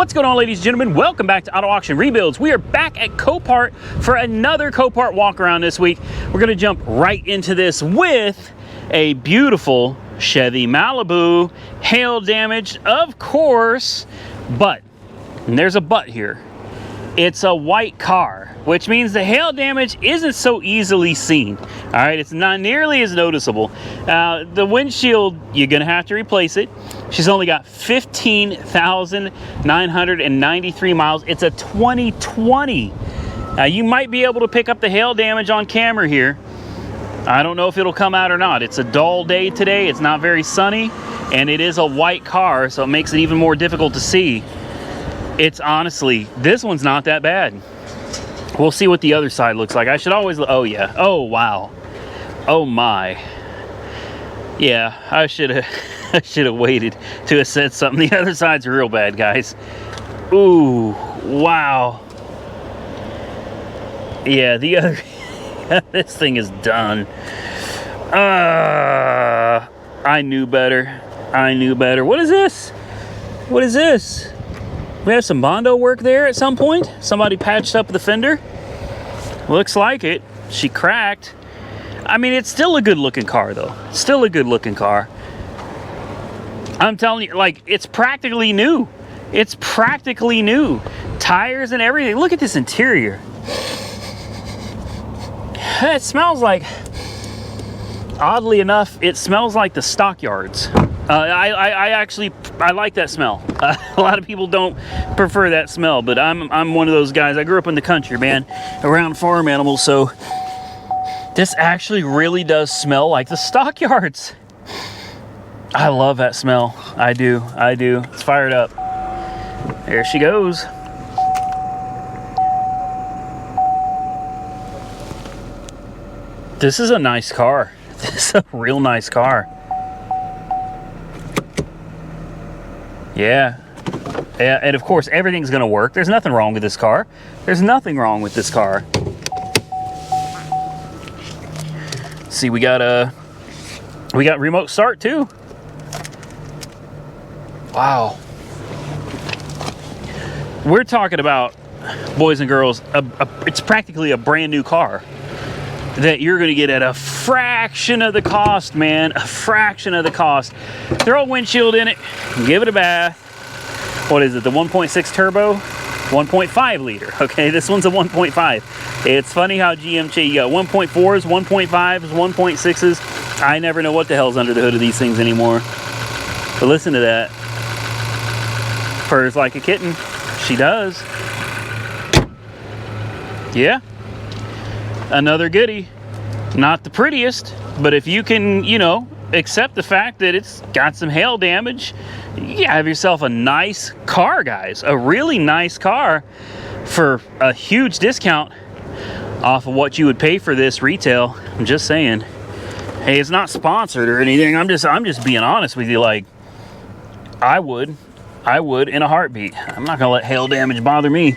What's going on, ladies and gentlemen? Welcome back to Auto Auction Rebuilds. We are back at Copart for another Copart walk around this week. We're going to jump right into this with a beautiful Chevy Malibu, hail damaged, of course, but, and there's a but here, it's a white car, which means the hail damage isn't so easily seen. All right, it's not nearly as noticeable. The windshield, you're gonna have to replace it. She's only got 15,993 miles. It's a 2020. You might be able to pick up the hail damage on camera here. I don't know if it'll come out or not. It's a dull day today. It's not very sunny, and it is a white car, so it makes it even more difficult to see. It's honestly, this one's not that bad. We'll see what the other side looks like. I should always, oh yeah, oh wow, oh my. Yeah, I should have waited to have said something. The other side's real bad, guys. Ooh, wow. Yeah, the other, this thing is done. I knew better. I knew better. What is this? What is this? We have some Bondo work there at some point. Somebody patched up the fender. Looks like it. She cracked. I mean, it's still a good looking car though. Still a good looking car. I'm telling you, like, it's practically new. It's practically new. Tires and everything. Look at this interior. It smells like, oddly enough, it smells like the stockyards. I like that smell. A lot of people don't prefer that smell, but I'm one of those guys. I grew up in the country, man, around farm animals, so this actually really does smell like the stockyards. I love that smell. I do. It's fired up. There she goes. This is a nice car. This is a real nice car. Yeah, and of course everything's gonna work. There's nothing wrong with this car. There's nothing wrong with this car. See, we got remote start too. Wow. We're talking about, boys and girls, it's practically a brand new car that you're gonna get at a fraction of the cost, man. A fraction of the cost. Throw a windshield in it, give it a bath. What is it, the 1.6 turbo? 1.5 liter, okay? This one's a 1.5. It's funny how GM, you got 1.4s, 1.5s, 1.6s. I never know what the hell's under the hood of these things anymore. But listen to that. Purrs like a kitten. She does. Yeah. Another goodie. Not the prettiest, but if you can, you know, accept the fact that it's got some hail damage, you have yourself a nice car, guys. A really nice car for a huge discount off of what you would pay for this retail. I'm just saying. Hey, it's not sponsored or anything. I'm just being honest with you. Like, I would in a heartbeat. I'm not gonna let hail damage bother me.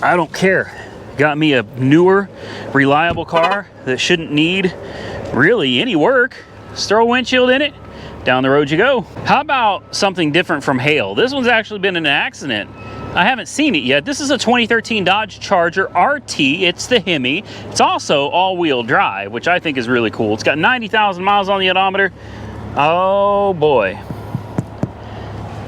I don't care. Got me a newer, reliable car that shouldn't need really any work. Just throw a windshield in it, down the road you go. How about something different from hail? This one's actually been in an accident. I haven't seen it yet. This is a 2013 Dodge Charger RT. It's the Hemi. It's also all-wheel drive, which I think is really cool. It's got 90,000 miles on the odometer. Oh boy.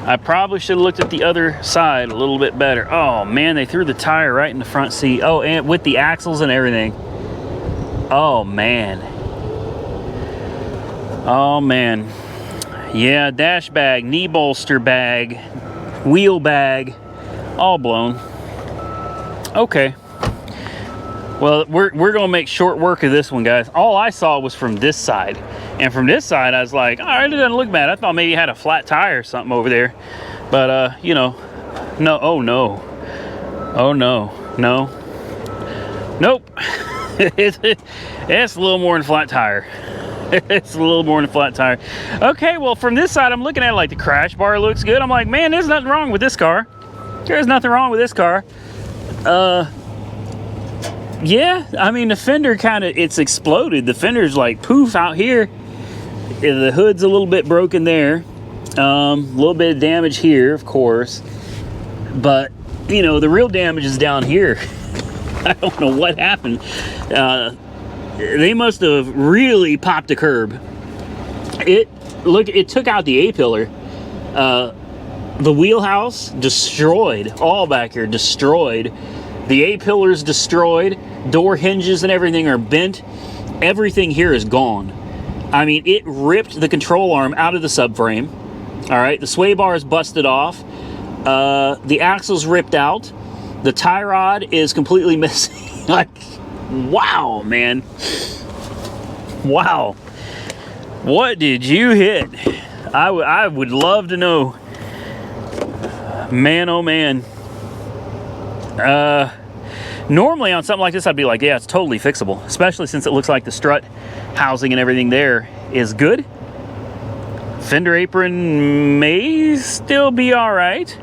I probably should have looked at the other side a little bit better. Oh man, they threw the tire right in the front seat. Oh, and with the axles and everything. Oh man. Oh man. Yeah, dash bag, knee bolster bag, wheel bag, all blown. Okay. Well, we're gonna make short work of this one, guys. All I saw was from this side. And from this side, I was like, all right, it doesn't look bad. I thought maybe you had a flat tire or something over there. But, you know, no, oh no. Oh no, no. Nope. It's a little more than flat tire. It's a little more than a flat tire. Okay, well, from this side, I'm looking at it like the crash bar looks good. I'm like, man, there's nothing wrong with this car. There's nothing wrong with this car. Yeah, I mean, the fender it's exploded. The fender's like poof out here. The hood's a little bit broken there. A little bit of damage here, of course. But, you know, the real damage is down here. I don't know what happened. They must have really popped a curb. It took out the A-pillar. The wheelhouse destroyed. All back here destroyed. The A-pillar's destroyed. Door hinges and everything are bent. Everything here is gone. I mean, it ripped the control arm out of the subframe. All right, the sway bar is busted off. The axle's ripped out. The tie rod is completely missing. Like, wow, man. Wow. What did you hit? I would love to know. Man, oh man. Normally on something like this, I'd be like, yeah, it's totally fixable. Especially since it looks like the strut housing and everything there is good. Fender apron may still be all right.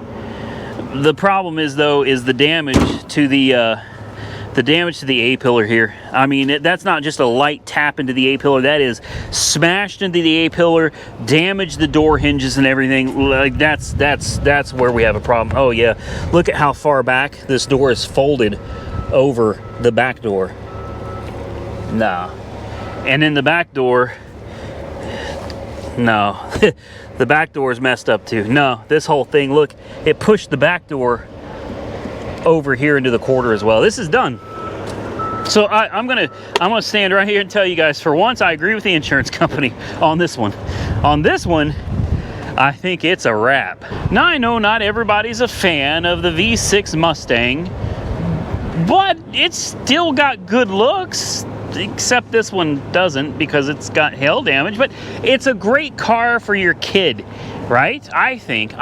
The problem is, though, is the damage to the A-pillar here. I mean, that's not just a light tap into the A-pillar. That is smashed into the A-pillar, damaged the door hinges and everything. Like, that's where we have a problem. Oh yeah, look at how far back this door is folded over the back door. Nah. And then the back door, no. The back door is messed up too. No, this whole thing, look, it pushed the back door over here into the quarter as well. This is done. So I'm gonna stand right here and tell you guys, for once, I agree with the insurance company on this one. On this one, I think it's a wrap. Now, I know not everybody's a fan of the V6 Mustang, but it's still got good looks, except this one doesn't because it's got hail damage. But it's a great car for your kid, right? I think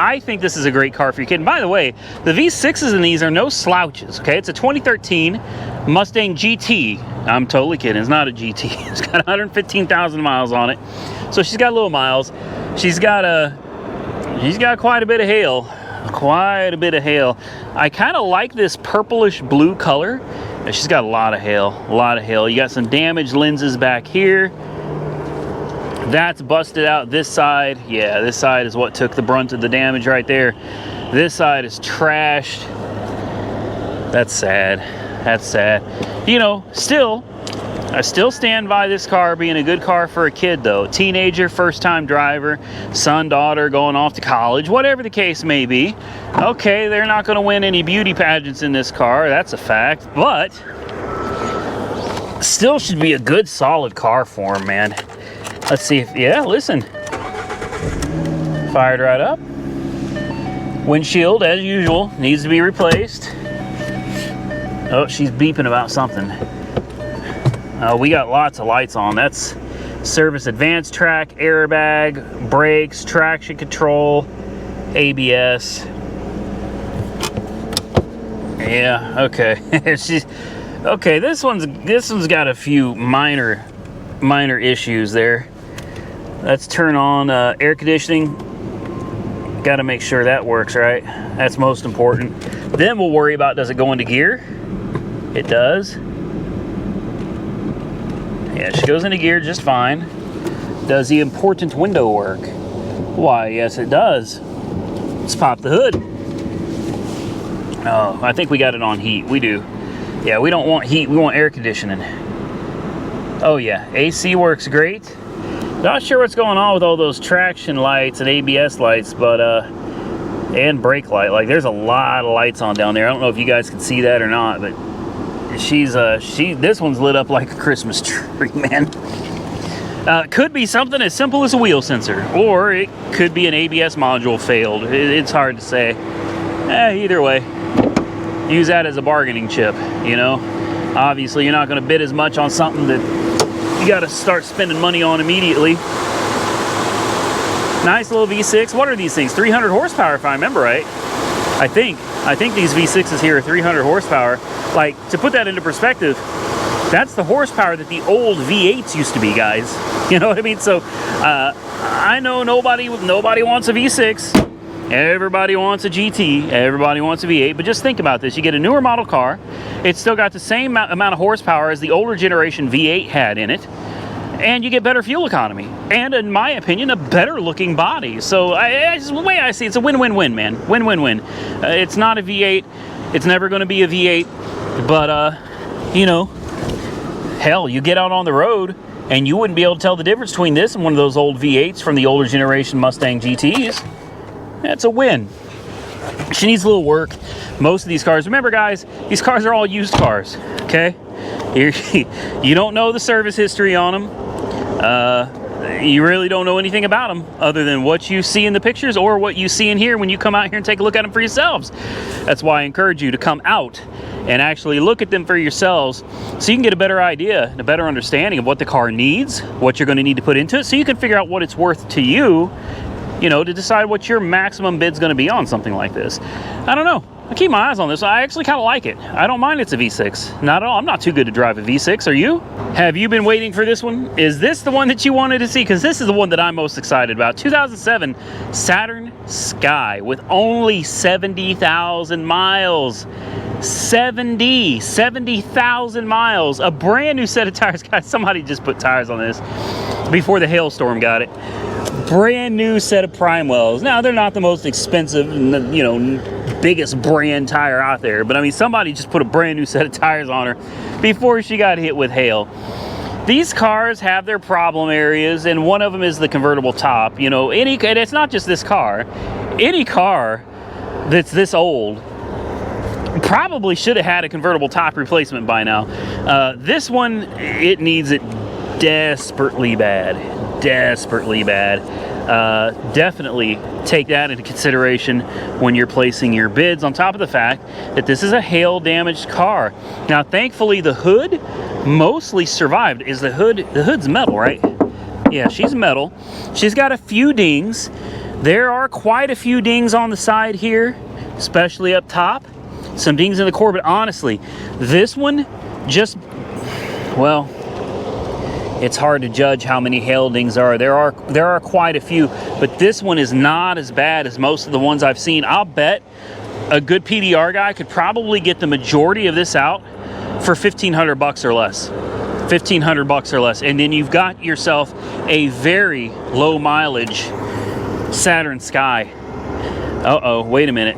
this is a great car for your kid. And by the way, the V6s in these are no slouches, okay? It's a 2013 Mustang GT. I'm totally kidding. It's not a GT. It's got 115,000 miles on it. So she's got little miles. She's got quite a bit of hail. Quite a bit of hail. I kind of like this purplish blue color. She's got a lot of hail. A lot of hail. You got some damaged lenses back here. That's busted out. This side, yeah, this side is what took the brunt of the damage right there. This side is trashed. That's sad. That's sad. You know, I still stand by this car being a good car for a kid, though. Teenager, first-time driver, son, daughter, going off to college, whatever the case may be. Okay, they're not going to win any beauty pageants in this car. That's a fact. But still should be a good, solid car for them, man. Let's see if, yeah, listen. Fired right up. Windshield, as usual, needs to be replaced. Oh, she's beeping about something. We got lots of lights on. That's service advanced track, airbag, brakes, traction control, ABS. Yeah, okay. Okay. This one's got a few minor issues there. Let's turn on air conditioning. Got to make sure that works right. That's most important. Then we'll worry about, does it go into gear? It does. Yeah, she goes into gear just fine. Does the important window work? Why, yes it does. Let's pop the hood. Oh, I think we got it on heat. We do. Yeah, we don't want heat, we want air conditioning. Oh yeah, AC works great. Not sure what's going on with all those traction lights and ABS lights, but and brake light. Like, there's a lot of lights on down there. I don't know if you guys can see that or not, but this one's lit up like a Christmas tree, man. Could be something as simple as a wheel sensor, or it could be an ABS module failed. It's hard to say. Either way, use that as a bargaining chip, you know. Obviously, you're not going to bid as much on something that you got to start spending money on immediately. Nice little V6. What are these things? 300 horsepower, if I remember right. I think these V6s here are 300 horsepower. Like, to put that into perspective, that's the horsepower that the old V8s used to be, guys. You know what I mean? So, I know nobody wants a V6. Everybody wants a GT. Everybody wants a V8. But just think about this. You get a newer model car. It's still got the same amount of horsepower as the older generation V8 had in it. and you get better fuel economy, and in my opinion, a better looking body. So the way I see it, it's a win-win-win, man. Win-win-win. It's not a V8. It's never going to be a V8, but you know, hell, you get out on the road and you wouldn't be able to tell the difference between this and one of those old V8s from the older generation Mustang GTs. That's a win. She needs a little work. Most of these cars, remember guys, these cars are all used cars, okay? You don't know the service history on them. You really don't know anything about them other than what you see in the pictures or what you see in here when you come out here and take a look at them for yourselves. That's why I encourage you to come out and actually look at them for yourselves so you can get a better idea and a better understanding of what the car needs, what you're going to need to put into it, so you can figure out what it's worth to you, you know, to decide what your maximum bid's going to be on something like this. I don't know. I keep my eyes on this. I actually kind of like it. I don't mind it's a V6. Not at all. I'm not too good to drive a V6. Are you? Have you been waiting for this one? Is this the one that you wanted to see? Because this is the one that I'm most excited about. 2007 Saturn Sky with only 70,000 miles. 70,000 miles. A brand new set of tires. Guys, somebody just put tires on this before the hailstorm got it. Brand new set of prime wells. Now, they're not the most expensive, you know, biggest brand tire out there, but I mean, somebody just put a brand new set of tires on her before she got hit with hail. These cars have their problem areas, and one of them is the convertible top. You know, and it's not just this car. Any car that's this old probably should have had a convertible top replacement by now. This one, it needs it desperately bad. Desperately bad. Definitely take that into consideration when you're placing your bids, on top of the fact that this is a hail damaged car. Now thankfully the hood mostly survived. Is the hood's metal, right? Yeah, she's metal. She's got a few dings. There are quite a few dings on the side here, especially up top. Some dings in the core, but honestly, this one just, well, it's hard to judge how many hail dings are. There are quite a few, but this one is not as bad as most of the ones I've seen. I'll bet a good PDR guy could probably get the majority of this out for $1,500 or less. $1,500 or less, and then you've got yourself a very low mileage Saturn Sky. Uh-oh, wait a minute.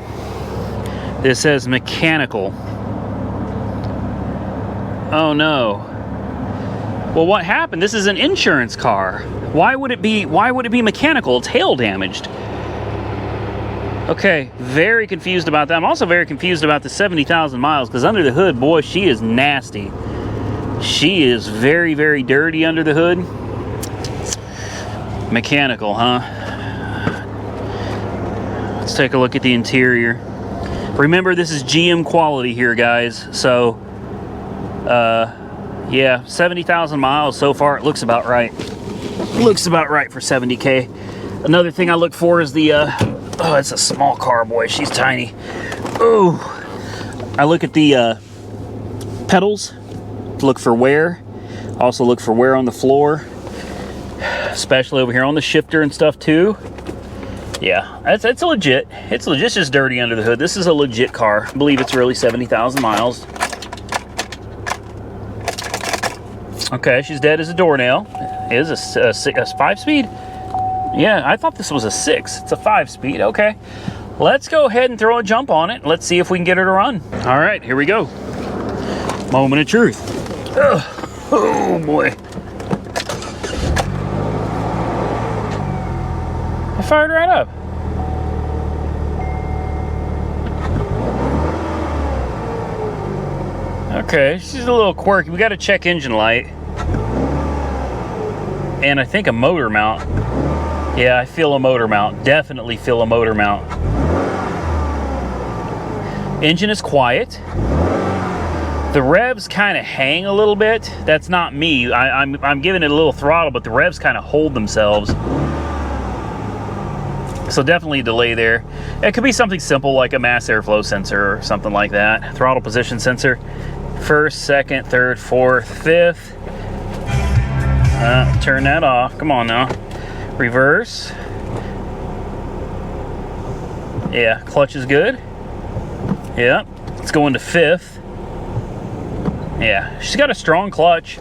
This says mechanical. Oh no. Well, what happened? This is an insurance car. Why would it be mechanical? It's hail damaged. Okay, very confused about that. I'm also very confused about the 70,000 miles, because under the hood, boy, she is nasty. She is very, very dirty under the hood. Mechanical, huh? Let's take a look at the interior. Remember, this is GM quality here, guys. So, yeah, 70,000 miles so far. It looks about right. Looks about right for 70K. Another thing I look for is the, oh, it's a small car, boy. She's tiny. Oh, I look at the pedals to look for wear. Also look for wear on the floor, especially over here on the shifter and stuff too. Yeah, it's legit. It's legit. It's just dirty under the hood. This is a legit car. I believe it's really 70,000 miles. Okay, she's dead as a doornail. It is a 5-speed? Yeah, I thought this was a 6. It's a 5-speed. Okay. Let's go ahead and throw a jump on it. Let's see if we can get her to run. All right, here we go. Moment of truth. Ugh. Oh, boy. I fired right up. Okay, she's a little quirky. We got a check engine light. And I think a motor mount. Yeah, I feel a motor mount. Definitely feel a motor mount. Engine is quiet. The revs kind of hang a little bit. That's not me. I'm giving it a little throttle, but the revs kind of hold themselves. So definitely a delay there. It could be something simple like a mass airflow sensor or something like that. Throttle position sensor. First, second, third, fourth, fifth. Turn that off. Come on now. Reverse. Yeah, clutch is good. Yeah, let's go into fifth. Yeah, she's got a strong clutch.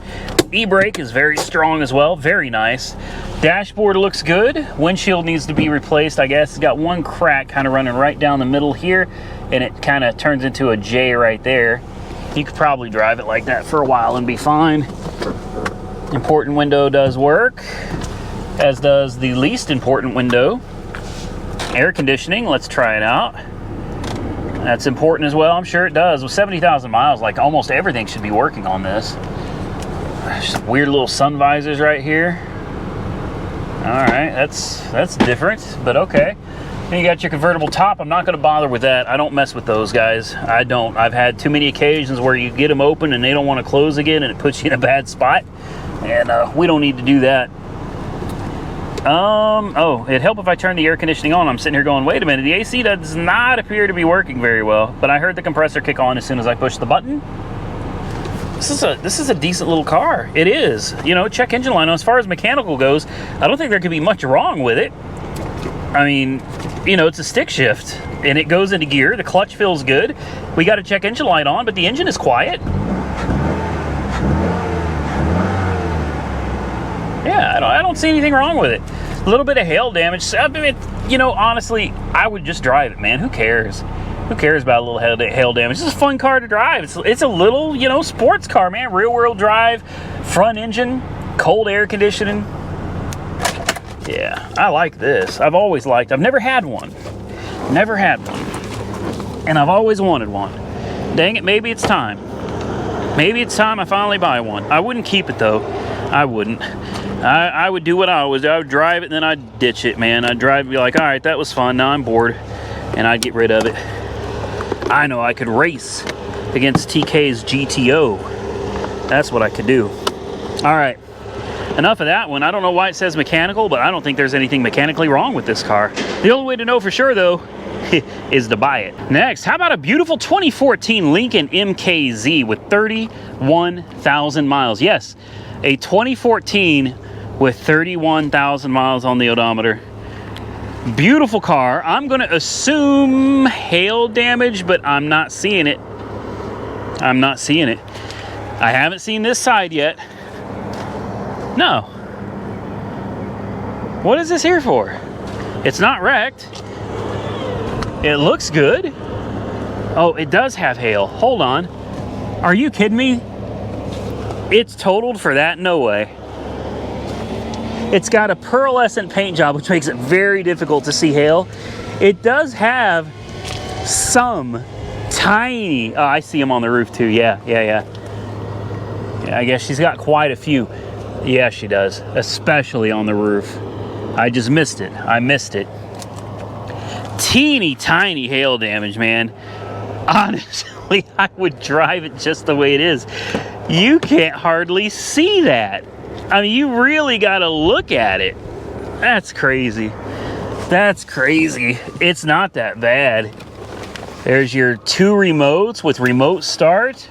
E-brake is very strong as well, very nice. Dashboard looks good. Windshield needs to be replaced, I guess. It's got one crack kind of running right down the middle here, and it kind of turns into a J right there. You could probably drive it like that for a while and be fine. Important window does work, as does the least important window. Air conditioning, let's try it out. That's important as well, I'm sure it does. With 70,000 miles, like almost everything should be working on this. Some weird little sun visors right here. All right, that's different, but okay. Then you got your convertible top. I'm not gonna bother with that. I don't mess with those, guys. I don't. I've had too many occasions where you get them open and they don't want to close again and it puts you in a bad spot. And we don't need to do that. Oh, it'd help if I turned the air conditioning on. I'm sitting here going, wait a minute, the AC does not appear to be working very well, but I heard the compressor kick on as soon as I pushed the button. This is a decent little car. It is. You know, check engine light on. As far as mechanical goes, I don't think there could be much wrong with it. I mean, you know, it's a stick shift and it goes into gear. The clutch feels good. We got to check engine light on, but the engine is quiet. Yeah, I don't see anything wrong with it. A little bit of hail damage. I mean, you know, honestly, I would just drive it, man. Who cares? Who cares about a little hail damage? It's a fun car to drive. It's a little, you know, sports car, man. Rear-wheel drive, front engine, cold air conditioning. Yeah, I like this. I've always liked. I've never had one. Never had one. And I've always wanted one. Dang it, maybe it's time. Maybe it's time I finally buy one. I wouldn't keep it, though. I wouldn't. I would do what I always do. I would drive it and then I'd ditch it, man. I'd drive and be like, all right, that was fun. Now I'm bored. And I'd get rid of it. I know I could race against TK's GTO. That's what I could do. All right. Enough of that one. I don't know why it says mechanical, but I don't think there's anything mechanically wrong with this car. The only way to know for sure, though, is to buy it. Next, how about a beautiful 2014 Lincoln MKZ with 31,000 miles? Yes, a 2014 with 31,000 miles on the odometer. Beautiful car. I'm going to assume hail damage, but I'm not seeing it. I'm not seeing it. I haven't seen this side yet. No. What is this here for? It's not wrecked. It looks good. Oh, it does have hail. Hold on. Are you kidding me? It's totaled for that? No way. It's got a pearlescent paint job, which makes it very difficult to see hail. It does have some tiny... Oh, I see them on the roof too. Yeah, I guess she's got quite a few. Yeah, she does. Especially on the roof. I just missed it. I missed it. Teeny tiny hail damage, man. Honestly, I would drive it just the way it is. You can't hardly see that. I mean, you really got to look at it. That's crazy. That's crazy. It's not that bad. There's your two remotes with remote start.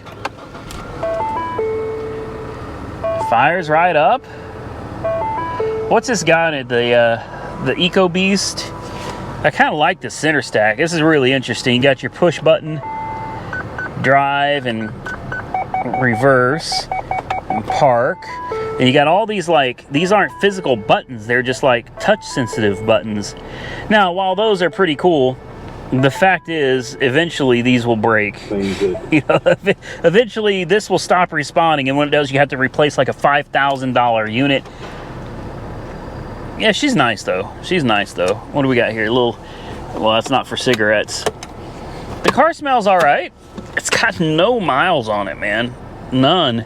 Fires right up. What's this got in it? The Eco Beast? I kind of like the center stack. This is really interesting. You got your push button, drive and reverse and park. And you got all these, like, these aren't physical buttons. They're just like touch sensitive buttons. Now, while those are pretty cool, the fact is eventually these will break. You know, eventually this will stop responding, and when it does, you have to replace like a $5,000 unit. Yeah, she's nice though. She's nice though. What do we got here? A little, well, that's not for cigarettes. The car smells all right. It's got no miles on it, man. None.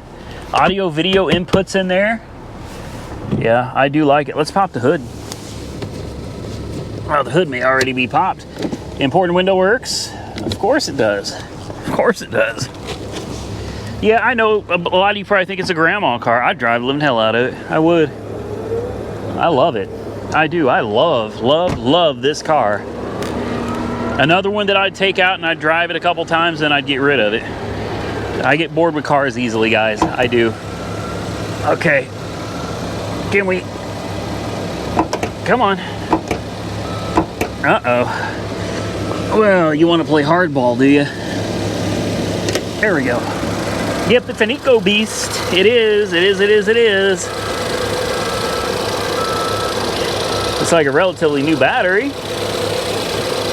Audio, video inputs in there. Yeah, I do like it. Let's pop the hood. Well, the hood may already be popped. Important window works. Of course it does. Of course it does. Yeah, I know a lot of you probably think it's a grandma car. I'd drive the living hell out of it. I would. I love it. I do. I love this car. Another one that I'd take out and I'd drive it a couple times and I'd get rid of it. I get bored with cars easily, guys. I do. Okay. Can we... Come on. Uh-oh. Well, you want to play hardball, do you? There we go. Yep, it's an eco beast. It is. It's like a relatively new battery.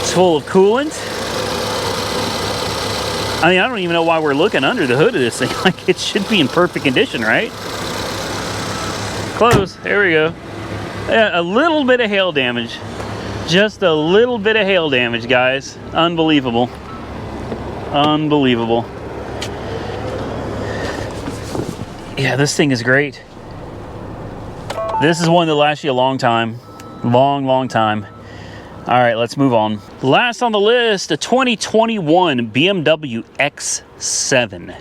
It's full of coolant. I mean, I don't even know why we're looking under the hood of this thing. Like, it should be in perfect condition, right? Close. There we go. Yeah, a little bit of hail damage. Just a little bit of hail damage, guys. Unbelievable. Unbelievable. Yeah, this thing is great. This is one that lasts you a long time. Long time. All right, let's move on. Last on the list, a 2021 BMW X7.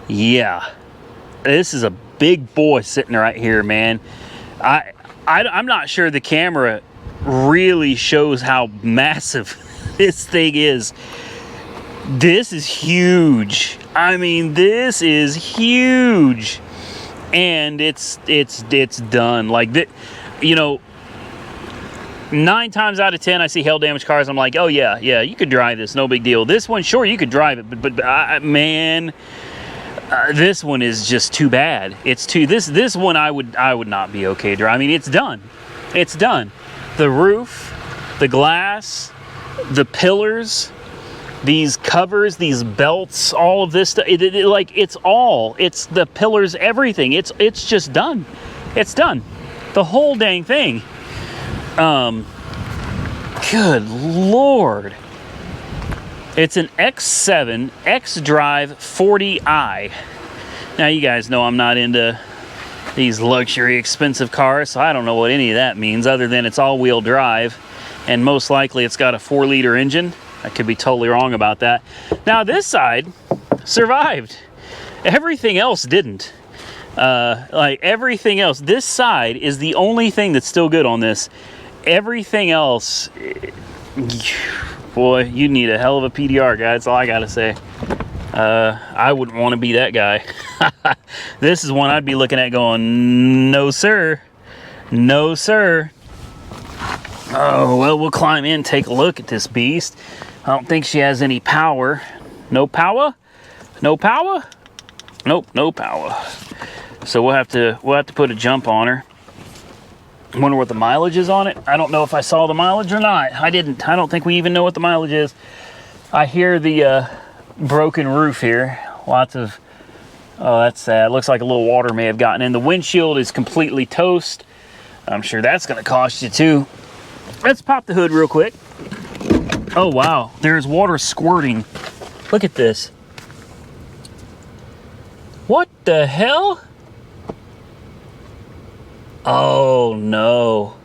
Yeah, this is a big boy sitting right here, man. I'm not sure the camera really shows how massive this thing is. This is huge. I mean, this is huge, and it's done. Like that, you know. 9 times out of 10, I see hail damage cars. I'm like, oh yeah, you could drive this, no big deal. This one, sure, you could drive it, but man, this one is just too bad. It's too this one I would not be okay driving. I mean, it's done. It's done. The roof, the glass, the pillars, these covers, these belts, all of this stuff. Like it's the pillars, everything. It's just done. It's done. The whole dang thing. Good Lord. It's an X7 X-Drive 40i. Now, you guys know I'm not into these luxury expensive cars, so I don't know what any of that means other than it's all-wheel drive, and most likely it's got a 4-liter engine. I could be totally wrong about that. Now, this side survived. Everything else didn't. Like everything else, this side is the only thing that's still good on this. Everything else, boy, you need a hell of a PDR, guy. That's all I gotta say. I wouldn't want to be that guy. This is one I'd be looking at going, no sir, no sir. Oh well, we'll climb in, take a look at this beast. I don't think she has any power. No power? No power? Nope, no power. So we'll have to put a jump on her. I wonder what the mileage is on it. I don't know if I saw the mileage or not. I didn't. I don't think we even know what the mileage is. I hear the broken roof here. Lots of, oh, that's sad. Looks like a little water may have gotten in. The windshield is completely toast. I'm sure that's going to cost you too. Let's pop the hood real quick. Oh, wow. There's water squirting. Look at this. What the hell? Oh no.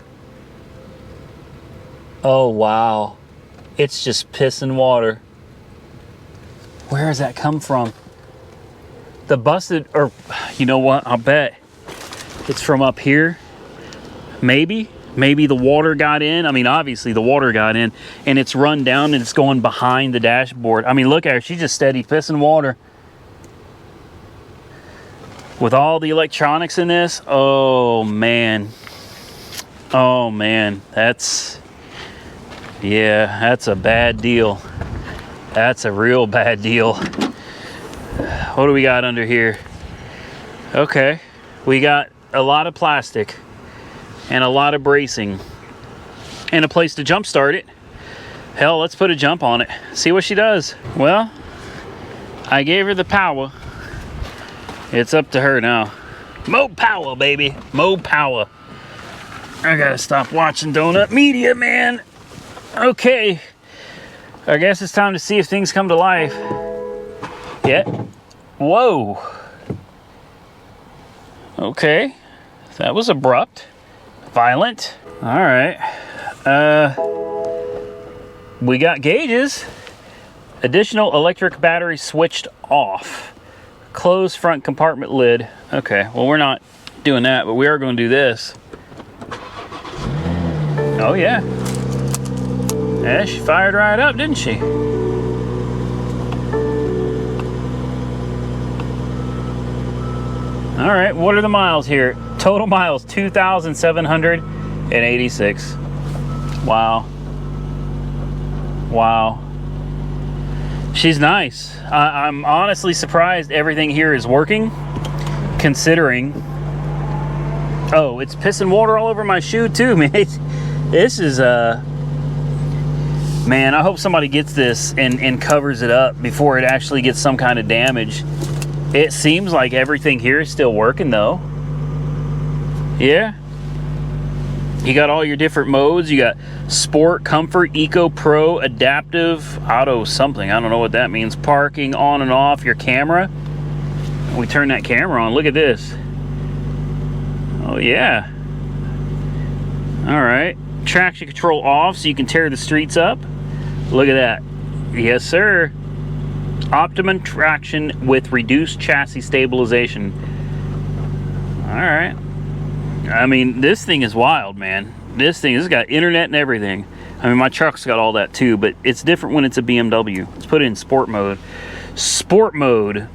Oh wow. It's just piss and water. Where does that come from? The busted, or you know what? I'll bet it's from up here. Maybe the water got in. I mean, obviously the water got in and it's run down and it's going behind the dashboard. I mean, look at her. She's just steady pissing water. With all the electronics in this, oh man, that's a bad deal. That's a real bad deal. What do we got under here? Okay, we got a lot of plastic and a lot of bracing and a place to jump start it. Hell, let's put a jump on it, see what she does. Well, I gave her the power. It's up to her now. Mo power, baby. Mo power. I gotta stop watching Donut Media, man. Okay. I guess it's time to see if things come to life. Yeah. Whoa. Okay. That was abrupt. Violent. All right. We got gauges. Additional electric battery switched off. Close front compartment lid. Okay, well, we're not doing that, but we are going to do this. Oh yeah. Yeah, she fired right up, didn't she? All right, what are the miles here? Total miles, 2,786. Wow. Wow. She's nice. I'm honestly surprised everything here is working, considering... Oh, it's pissing water all over my shoe too, man. This is, man, I hope somebody gets this and covers it up before it actually gets some kind of damage. It seems like everything here is still working though. Yeah. You got all your different modes. You got Sport, Comfort, Eco, Pro, Adaptive, Auto something. I don't know what that means. Parking, on and off, your camera. We turn that camera on. Look at this. Oh, yeah. All right. Traction control off so you can tear the streets up. Look at that. Yes, sir. Optimum traction with reduced chassis stabilization. All right. I mean, this thing is wild, man. This has got internet and everything. I mean, my truck's got all that too, but it's different when it's a BMW. Let's put it in sport mode. Sport mode.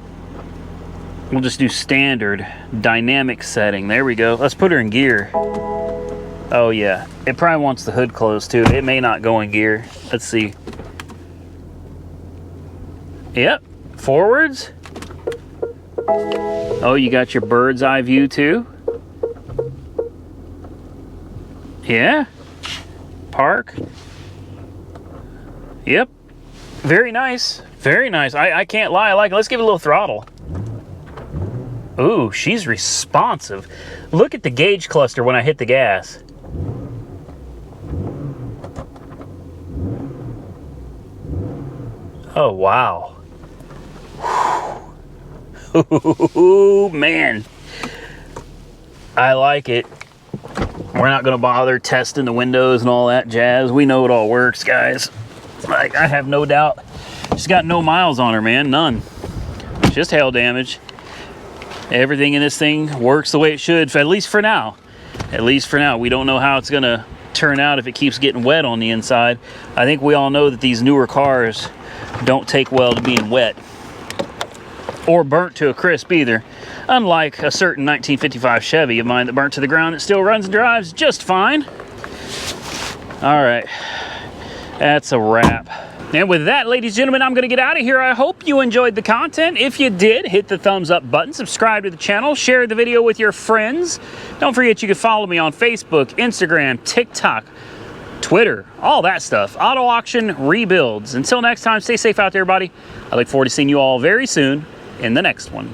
We'll just do standard dynamic setting. There we go. Let's put her in gear. Oh yeah, it probably wants the hood closed too. It may not go in gear. Let's see. Yep, forwards. Oh, you got your bird's eye view too. Yeah. Park. Yep. Very nice. Very nice. I can't lie. I like it. Let's give it a little throttle. Ooh, she's responsive. Look at the gauge cluster when I hit the gas. Oh, wow. Ooh, man. I like it. We're not going to bother testing the windows and all that jazz. We know it all works, guys. Like, I have no doubt. She's got no miles on her, man. None. Just hail damage. Everything in this thing works the way it should, at least for now. At least for now. We don't know how it's going to turn out if it keeps getting wet on the inside. I think we all know that these newer cars don't take well to being wet. Or burnt to a crisp either. Unlike a certain 1955 Chevy of mine that burnt to the ground, it still runs and drives just fine. All right, that's a wrap. And with that, ladies and gentlemen, I'm going to get out of here. I hope you enjoyed the content. If you did, hit the thumbs up button, subscribe to the channel, share the video with your friends. Don't forget you can follow me on Facebook, Instagram, TikTok, Twitter, all that stuff. Auto Auction Rebuilds. Until next time, stay safe out there, everybody. I look forward to seeing you all very soon in the next one.